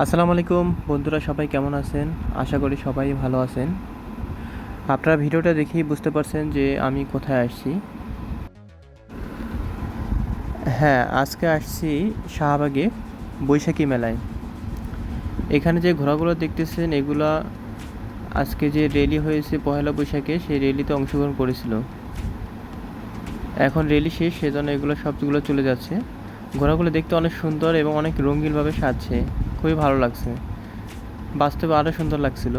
আসসালামু আলাইকুম বন্ধুরা, সবাই কেমন আছেন? আশা করি সবাই ভালো আছেন। আপনারা ভিডিওটা দেখেই বুঝতে পারছেন যে আমি কোথায় আসছি। হ্যাঁ, আজকে আসছি শাহবাগে বৈশাখী মেলায়। এখানে যে ঘোড়াগুলো দেখতেছেন এগুলা আজকে যে র্যালি হয়েছে পহেলা বৈশাখে, সেই র্যালিতে অংশগ্রহণ করেছিল। এখন র্যালি শেষ, সেজন্য এগুলো সবগুলো চলে যাচ্ছে। ঘোড়াগুলো দেখতে অনেক সুন্দর এবং অনেক রঙিনভাবে সাজছে, খুবই ভালো লাগছে। বাস্তবে আরও সুন্দর লাগছিল।